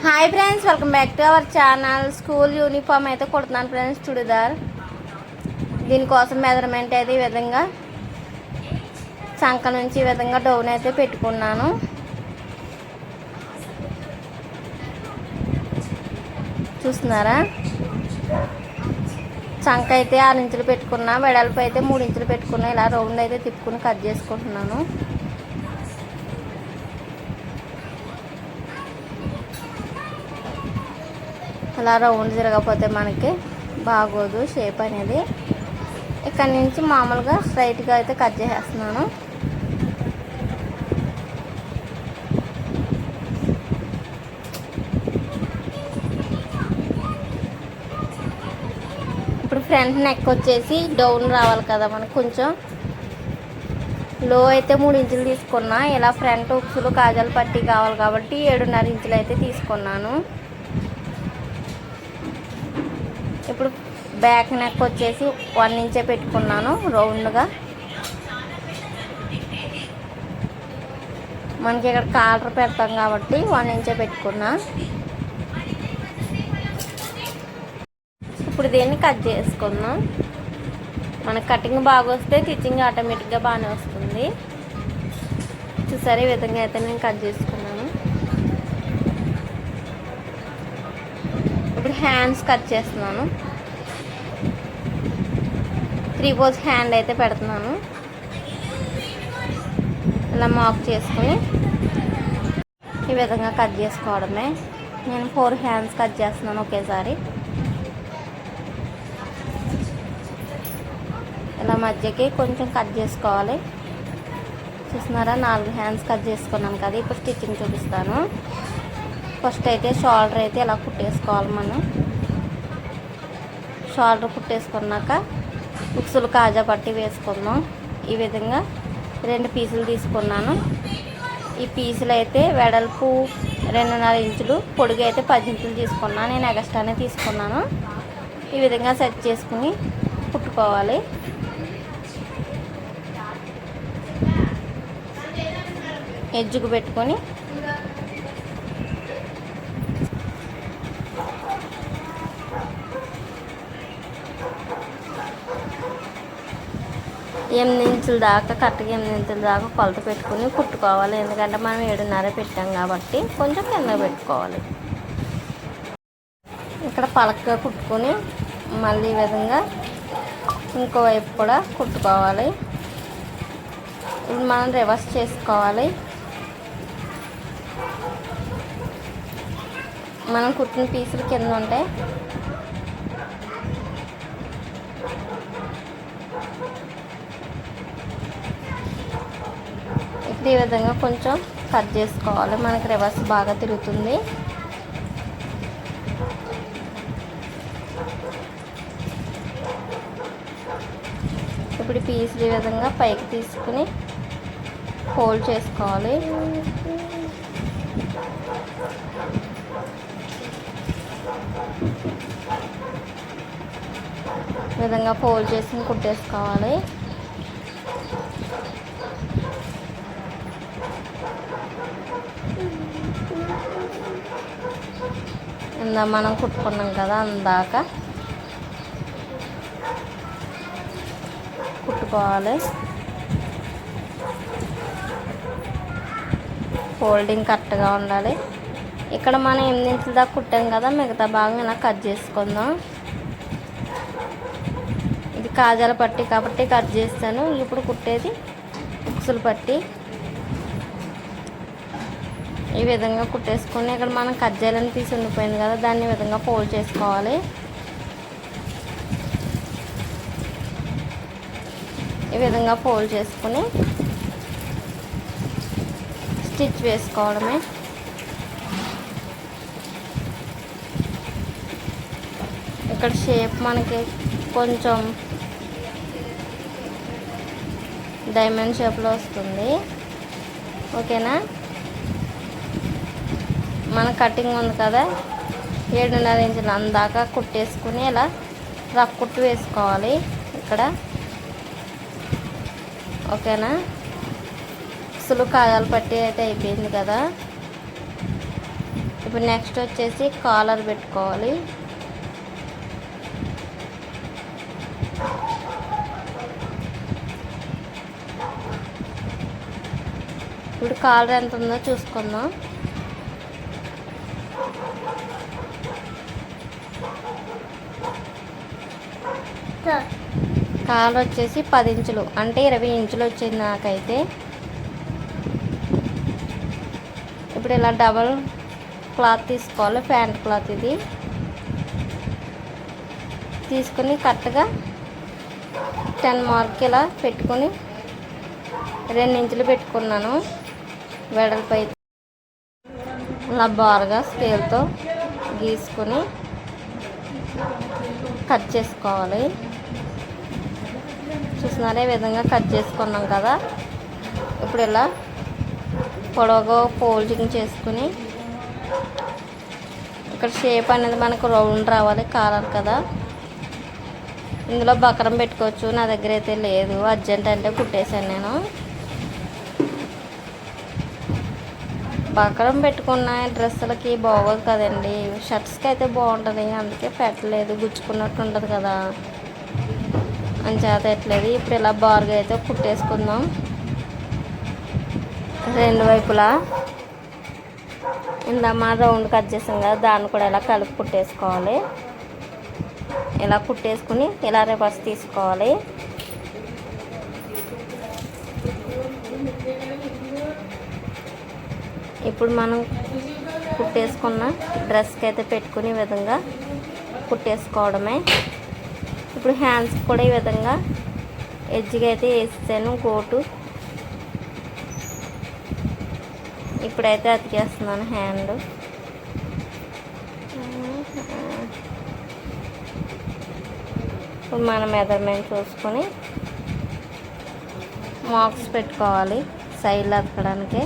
Hi friends, welcome back to our channel. School uniform అయితే కుడుతున్నాను friends, churidar. దీనికోసం measurement అయితే ఈ విధంగా చంక నుంచి ఈ విధంగా డౌన్ అయితే పెట్టుకున్నాను. చూస్తున్నారా? చంక అయితే 6 ఇంచులు పెట్టుకున్నా, వెడల్పు అయితే 3 ఇంచులు పెట్టుకున్నా. ఇలా రౌండ్ అయితే తిప్పుకుని కట్ చేసుకుంటున్నాను. అలా రౌండ్ తిరగకపోతే మనకి బాగోదు షేప్ అనేది. ఇక్కడ నుంచి మామూలుగా స్ట్రైట్గా అయితే కట్ చేసేస్తున్నాను. ఇప్పుడు ఫ్రంట్ నెక్ వచ్చేసి డౌన్ రావాలి కదా మనకు, కొంచెం లో అయితే 3 ఇంచులు తీసుకున్నా. ఇలా ఫ్రంట్ ఉక్సులు కాజాలు పట్టి కావాలి కాబట్టి 7.5 ఇంచులు అయితే తీసుకున్నాను. ఇప్పుడు బ్యాక్ నెక్ వచ్చేసి 1 ఇంచే పెట్టుకున్నాను రౌండ్గా. మనకి ఇక్కడ కాలర్ పెడతాం కాబట్టి 1 ఇంచే పెట్టుకున్నా. ఇప్పుడు దీన్ని కట్ చేసుకుందాం. మనకి కటింగ్ బాగా వస్తే స్టిచ్చింగ్ ఆటోమేటిక్గా బాగానే వస్తుంది. చూసారా, ఈ విధంగా అయితే నేను కట్ చేసుకున్నాను. ఇప్పుడు హ్యాండ్స్ కట్ చేస్తున్నాను. 3/4 హ్యాండ్ అయితే పెడుతున్నాను. ఇలా మార్క్ చేసుకుని ఈ విధంగా కట్ చేసుకోవడమే. నేను 4 హ్యాండ్స్ కట్ చేస్తున్నాను ఒకేసారి. ఇలా మధ్యకి కొంచెం కట్ చేసుకోవాలి. చూస్తున్నారా, 4 హ్యాండ్స్ కట్ చేసుకున్నాను కదా. ఇప్పుడు స్టిచ్చింగ్ చూపిస్తాను. ఫస్ట్ అయితే షోల్డర్ అయితే ఇలా కుట్టేసుకోవాలి. మనం షోల్డర్ కుట్టేసుకున్నాక ఉక్సులు కాజా పట్టి వేసుకుందాం. ఈ విధంగా 2 పీసులు తీసుకున్నాను. ఈ పీసులు అయితే వెడల్పు 2.5 ఇంచులు, పొడుగు అయితే 10 ఇంచులు తీసుకున్నాను. నేను ఎగస్ట్రానే తీసుకున్నాను. ఈ విధంగా సెట్ చేసుకుని కుట్టుకోవాలి. ఎడ్జ్కు పెట్టుకొని ఎనిమిది ఇంచుల దాకా, కరెక్ట్గా 8 ఇంచుల దాకా కొలత పెట్టుకుని కుట్టుకోవాలి. ఎందుకంటే మనం 7.5 పెట్టాం కాబట్టి కొంచెం కింద పెట్టుకోవాలి. ఇక్కడ పలకగా కుట్టుకొని మళ్ళీ ఈ విధంగా ఇంకోవైపు కూడా కుట్టుకోవాలి. ఇప్పుడు మనం రివర్స్ చేసుకోవాలి. మనం కుట్టిన పీసులు కింద ఉంటాయి. ఇప్పుడు ఈ విధంగా కొంచెం కట్ చేసుకోవాలి. మనకి రివర్స్ బాగా తిరుగుతుంది. ఇప్పుడు పీసులు ఈ విధంగా పైకి తీసుకుని ఫోల్డ్ చేసుకోవాలి. ఈ విధంగా ఫోల్డ్ చేసి కుట్టేసుకోవాలి. ఇందా మనం కుట్టుకున్నాం కదా, అందాక కుట్టుకోవాలి. ఫోల్డింగ్ కరెక్ట్గా ఉండాలి. ఇక్కడ మనం 8 ఇంచుల దాకా కుట్టాం కదా, మిగతా భాగం ఇలా కట్ చేసుకుందాం. ఇది కాజాల పట్టి కాబట్టి కట్ చేస్తాను. ఇప్పుడు కుట్టేది ఉక్సులు పట్టి. ఈ విధంగా కుట్టేసుకొని ఇక్కడ మనం కట్ చేయాలని పీస్ ఉండిపోయింది కదా, దాన్ని ఈ విధంగా ఫోల్డ్ చేసుకోవాలి. ఈ విధంగా ఫోల్డ్ చేసుకుని స్టిచ్ వేసుకోవడమే. ఇక్కడ షేప్ మనకి కొంచెం డైమండ్ షేప్లో వస్తుంది. ఓకేనా? మన కటింగ్ ఉంది కదా, 7.5 ఇంచులు అందాక కుట్టేసుకుని ఇలా రఫ్ కుట్టు వేసుకోవాలి ఇక్కడ. ఓకేనా? అసలు కాజాలు పట్టి అయితే అయిపోయింది కదా. ఇప్పుడు నెక్స్ట్ వచ్చేసి కాలర్ పెట్టుకోవాలి. ఇప్పుడు కాలర్ ఎంత ఉందో చూసుకుందాం. కాలర్ వచ్చేసి 10 ఇంచులు అంటే 20 ఇంచులు వచ్చింది నాకైతే. ఇప్పుడు ఇలా డబల్ క్లాత్ తీసుకోవాలి, ప్యాంట్ క్లాత్ ఇది తీసుకుని కరెక్ట్గా 10 మార్క్ ఇలా పెట్టుకొని 2 ఇంచులు పెట్టుకున్నాను వెడల్పై. ఇలా బారుగా స్కేల్తో గీసుకొని కట్ చేసుకోవాలి. చూస్తున్నారా, ఈ విధంగా కట్ చేసుకున్నాం కదా. ఇప్పుడు ఇలా పొడవుగా ఫోల్డింగ్ చేసుకుని ఇక్కడ షేప్ అనేది మనకు రౌండ్ రావాలి. కాలర్ కదా, ఇందులో బకరం పెట్టుకోవచ్చు. నా దగ్గర అయితే లేదు, అర్జెంట్ అంటే కుట్టేశాను నేను. బకరం పెట్టుకున్న డ్రెస్సులకి బాగోదు కదండి, షర్ట్స్కి అయితే బాగుంటుంది, అందుకే పెట్టలేదు. గుచ్చుకున్నట్టు ఉంటుంది కదా అని చేత ఎట్లేదు. ఇప్పుడు ఇలా బారుగా అయితే కుట్టేసుకుందాం. 2 వైపులా ఇందా మా రౌండ్ కట్ చేసాం కదా, దాన్ని కూడా ఇలా కలిపి కుట్టేసుకోవాలి. ఇలా కుట్టేసుకుని ఇలా రివర్స్ తీసుకోవాలి. ఇప్పుడు మనం కుట్టేసుకున్న డ్రెస్కి అయితే పెట్టుకుని ఈ విధంగా కుట్టేసుకోవడమే. ఇప్పుడు హ్యాండ్స్కి కూడా ఈ విధంగా ఎడ్జ్గా అయితే వేసాను కోటు. ఇప్పుడైతే అతికేస్తున్నాను హ్యాండ్. ఇప్పుడు మన మెజర్మెంట్ చూసుకొని మార్క్స్ పెట్టుకోవాలి సైడ్లో అతకడానికి.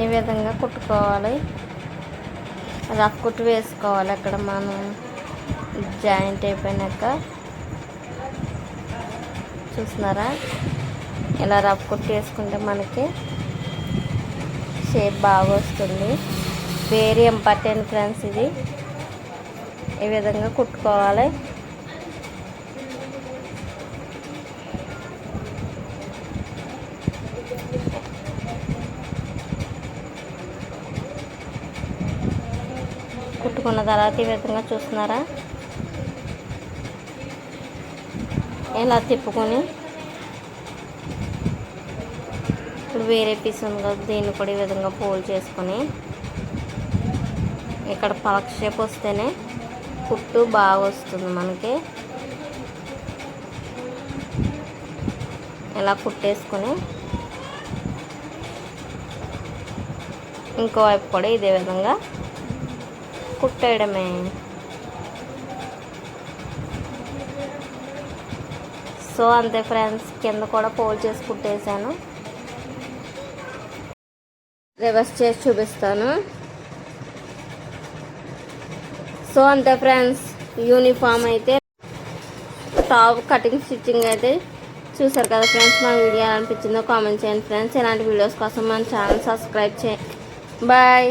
ఈ విధంగా కుట్టుకోవాలి. రఫ్ కుట్టు వేసుకోవాలి అక్కడ మనం జాయింట్ అయిపోయినాక. చూస్తున్నారా, ఇలా రఫ్ కుట్టు వేసుకుంటే మనకి షేప్ బాగా వస్తుంది. వెరీ ఇంపార్టెంట్ ఫ్రెండ్స్, ఇది ఈ విధంగా కుట్టుకోవాలి. కుట్టుకున్న తర్వాత ఈ విధంగా చూస్తున్నారా, ఇలా తిప్పుకొని ఇప్పుడు వేరే పీస్ ఉంది కదా, దీన్ని కూడా ఈ విధంగా ఫోల్డ్ చేసుకొని ఇక్కడ పలక షేప్ వస్తేనే కుట్టు బాగా వస్తుంది మనకి. ఇలా కుట్టేసుకొని ఇంకోవైపు కూడా ఇదే విధంగా కుట్టేయడమే. సో అంతే ఫ్రెండ్స్, కింద కూడా ఫోల్డ్ చేసి కుట్టేసాను. రివర్స్ చేసి చూపిస్తాను. సో అంతే ఫ్రెండ్స్, యూనిఫామ్ అయితే టాప్ కటింగ్ స్టిచ్చింగ్ అయితే చూసారు కదా ఫ్రెండ్స్. మా వీడియో ఎలా అనిపించిందో కామెంట్ చేయండి ఫ్రెండ్స్. ఇలాంటి వీడియోస్ కోసం మన ఛానల్ సబ్స్క్రైబ్ చేయండి. బాయ్.